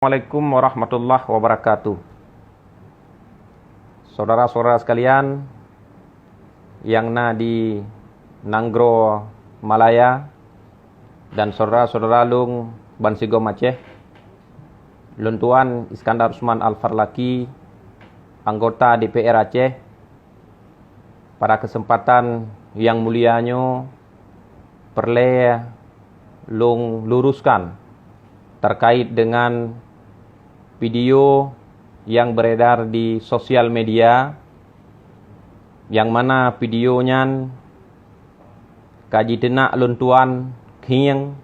Assalamualaikum warahmatullahi wabarakatuh. Saudara-saudara sekalian yang di Nanggro Malaya dan saudara-saudara lung Bansigom Aceh, Luntuan Iskandar Usman Al-Farlaki, anggota DPR Aceh, pada kesempatan yang mulianya perlu lung luruskan terkait dengan video yang beredar di sosial media, yang mana videonya kaji tenak luntuan khiang,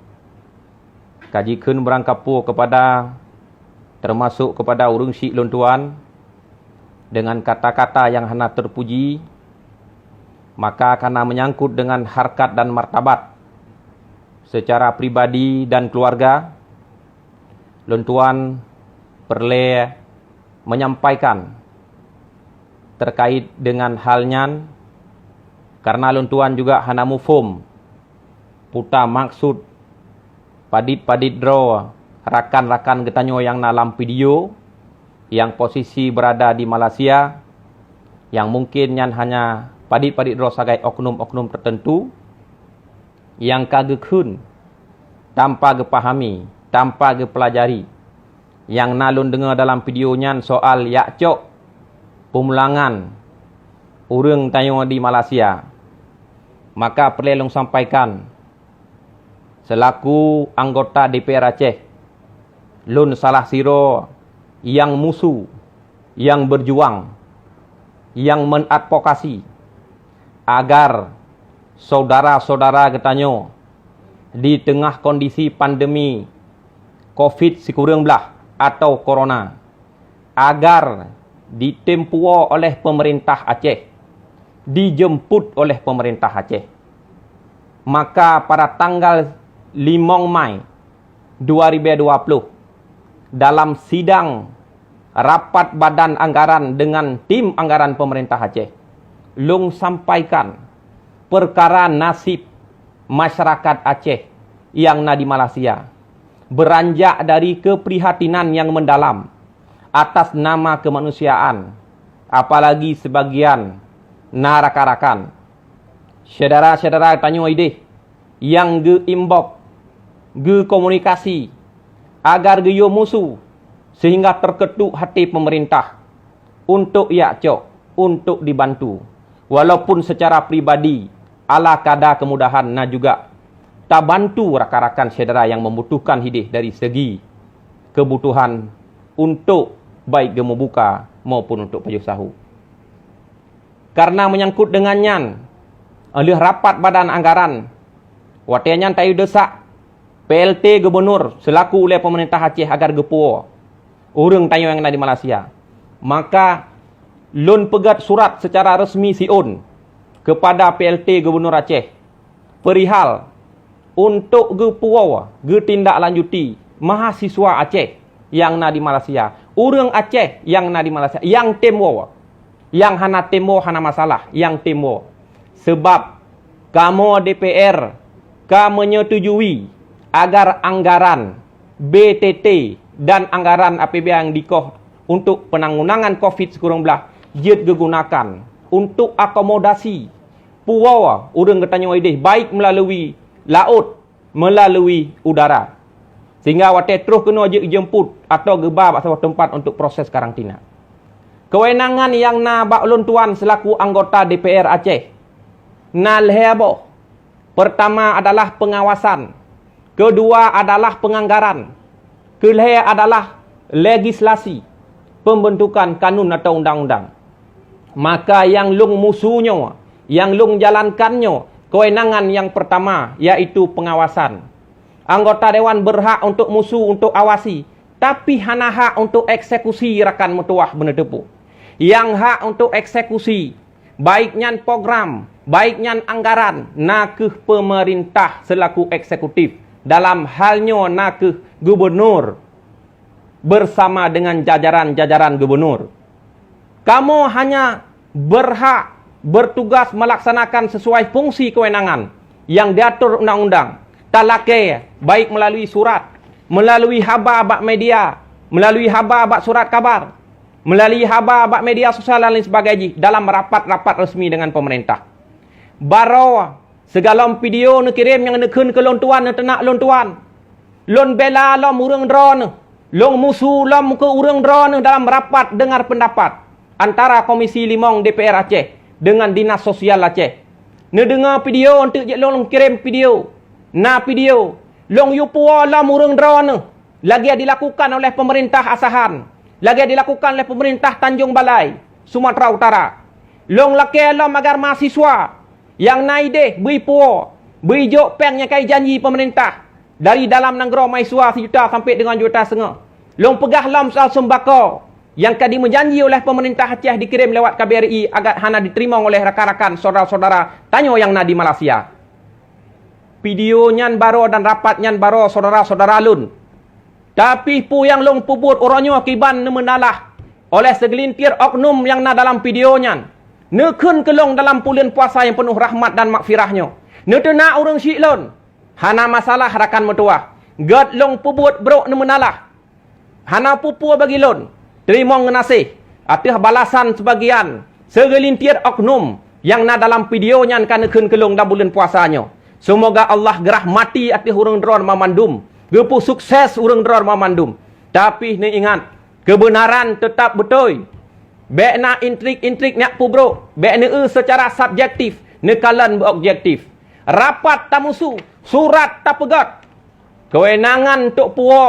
kaji kun berangkapu kepada termasuk kepada urung syik luntuan dengan kata-kata yang hana terpuji, maka karena menyangkut dengan harkat dan martabat secara pribadi dan keluarga, luntuan perlu menyampaikan terkait dengan halnya, karena luntuan juga hana mufum puta maksud padit-padit draw rakan-rakan getanyo yang dalam video yang posisi berada di Malaysia, yang mungkin yang hanya padit-padit draw sebagai oknum-oknum tertentu yang kagekun tanpa gepahami, tanpa gepelajari, yang nalun dengar dalam videonya soal yakcok pemulangan urang tayo di Malaysia. Maka perlu sampaikan selaku anggota DPR Aceh, lun salah siro yang musuh, yang berjuang, yang menadvokasi agar saudara-saudara getanyo di tengah kondisi pandemi COVID-19 atau Corona agar ditempuo oleh pemerintah Aceh, dijemput oleh pemerintah Aceh. Maka pada tanggal 5 Mai 2020 dalam sidang rapat badan anggaran dengan tim anggaran pemerintah Aceh, lung sampaikan perkara nasib masyarakat Aceh yang di Malaysia, beranjak dari keprihatinan yang mendalam atas nama kemanusiaan, apalagi sebagian rakan-rakan saudara-saudara tanyo ide yang imbok komunikasi agar yo musuh sehingga terketuk hati pemerintah untuk yakcok, untuk dibantu, walaupun secara pribadi ala kada kemudahan juga tak bantu rakan-rakan saudara yang membutuhkan hidih dari segi kebutuhan untuk baik gemu buka maupun untuk pajuh sahu. Karena menyangkut dengannya oleh rapat badan anggaran, watiannya tayu desak PLT Gubernur selaku oleh pemerintah Aceh agar gepuo urang tayo yang di Malaysia. Maka lun pegat surat secara resmi siun kepada PLT Gubernur Aceh perihal untuk gepuo tindak lanjuti mahasiswa Aceh yang di Malaysia, urang Aceh yang di Malaysia, yang temo, yang hana temo hana masalah, yang temo sebab kamu DPR kamu menyetujui agar anggaran BTT dan anggaran APBN yang dikoh untuk penanggulangan COVID-19 jid digunakan untuk akomodasi puawa urang getanyo ideh baik melalui laut, melalui udara, sehingga wate terus kena jemput atau gebab atau tempat untuk proses karantina. Kewenangan yang bak luntuan selaku anggota DPR Aceh lehebo, pertama adalah pengawasan, kedua adalah penganggaran, kelih adalah legislasi, pembentukan kanun atau undang-undang. Maka yang lung musuhnya, yang lung jalankannya, kewenangan yang pertama yaitu pengawasan. Anggota dewan berhak untuk musuh, untuk awasi, tapi hana hak untuk eksekusi rakan mutuah benetepu. Yang hak untuk eksekusi, baiknya program, baiknya anggaran, nakeh pemerintah selaku eksekutif, dalam halnya nakeh gubernur bersama dengan jajaran-jajaran gubernur. Kamu hanya berhak bertugas melaksanakan sesuai fungsi kewenangan yang diatur undang-undang. Talake baik melalui surat, melalui haba media, melalui khabar abad surat kabar, melalui khabar abad media sosial dan lain sebagainya dalam rapat-rapat resmi dengan pemerintah. Baro segala video nak kirim yang nak kun ke lon tuan nak tenak lon tuan. Lon bela lom urang drone, long musuh lom ke urang drone dalam rapat dengar pendapat antara Komisi 5 DPR Aceh dengan Dinas Sosial Aceh. Ne dengar video untuk je long kirim video. Na video long yupua lom urang drone lagi dilakukan oleh pemerintah Asahan, lagi dilakukan oleh pemerintah Tanjung Balai, Sumatera Utara. Long laki lom agar mahasiswa yang naide bui puo, bui jok pengnya kai janji pemerintah dari dalam nanggro mahasiswa 1 juta sampai dengan 1,5 juta. Long pegah lom soal sembako yang kadi menjanji oleh pemerintah Aceh dikirim lewat KBRI agar hana diterima oleh rakan-rakan saudara-saudara tanyo yang na di Malaysia. Video nyan baro dan rapat nyan baro saudara-saudara lun. Tapi pu yang long pubut oronyo kiban ne menalah oleh segelintir oknum yang na dalam video nyan. Ne kun kelong dalam bulan puasa yang penuh rahmat dan makfirahnya. Ne tena urang syik lon. Hana masalah rakan metua. God long pubut bro ne menalah. Hana pupu bagi lon. Terima ngenasih atas balasan sebagian segelintir oknum yang na dalam video nyan kan kun kelong dalam bulan puasanya. Semoga Allah gerah mati atas urang dron mamandum. Gepu sukses urang dron mamandum. Tapi ni ingat, kebenaran tetap betul. Bek na intrik-intrik nak pu bro. Bek ne secara subjektif, ne kalan objektif. Rapat tamusu, surat tak pegat. Kewenangan tok puo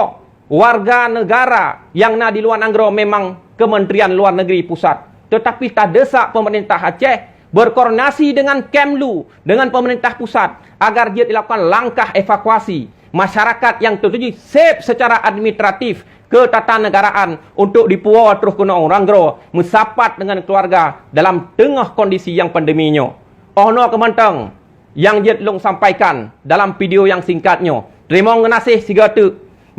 warga negara yang na di luar Nanggro memang Kementerian Luar Negeri Pusat. Tetapi tak desak pemerintah Aceh berkoordinasi dengan Kemlu, dengan pemerintah pusat agar dia dilakukan langkah evakuasi masyarakat yang tertuju safe secara administratif ke tatanegaraan untuk dipuo terus kena orang Nanggro mensapat dengan keluarga dalam tengah kondisi yang pandeminya. Ono kemantang yang dia long sampaikan dalam video yang singkatnya. Terima kasih sigatu.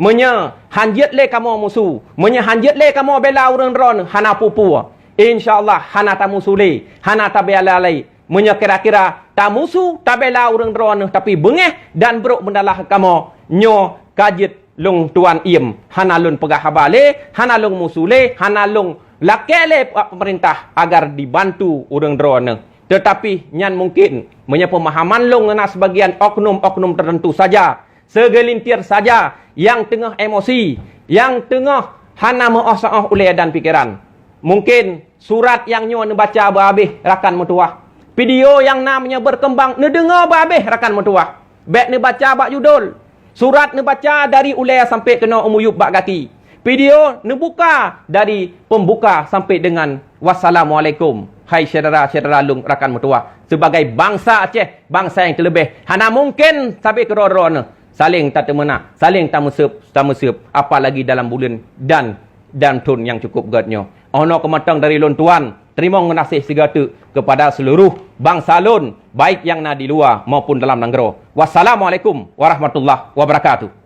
Menya hanjit le kamu musuh, menya hanjit le kamu bela urang dron hana pupu. InsyaAllah hana tamusule, hana tabelalai. Menya kira-kira tamusu tabela urang dron tapi bengeh dan brok mendalah kamu nyo kajit long tuan iem. Hana lun pegah habale, hana long musule, hana long lakele pemerintah agar dibantu urang dron. Tetapi nyan mungkin menya pemahaman long ngena sebagian oknum-oknum tertentu saja. Segelintir saja yang tengah emosi, yang tengah hana meosah oleh dan pikiran. Mungkin surat yang nyo ne baca berhabis rakan metuah. Video yang namanya berkembang ne dengar berhabis rakan metuah. Bek ne baca bak judul. Surat ne baca dari ulai sampai kena umuyub bak kaki. Video ne buka dari pembuka sampai dengan wassalamualaikum. Hai saudara-saudara lung rakan metuah. Sebagai bangsa Aceh, bangsa yang terlebih. Hana mungkin sampai ke ro-ro saling tak temena, saling tak mesep, apalagi dalam bulan dan tun yang cukup beratnya. Ono kematang dari lon tuan, terima kasih segala kepada seluruh bangsa lon, baik yang na di luar maupun dalam Nanggro. Wassalamualaikum warahmatullahi wabarakatuh.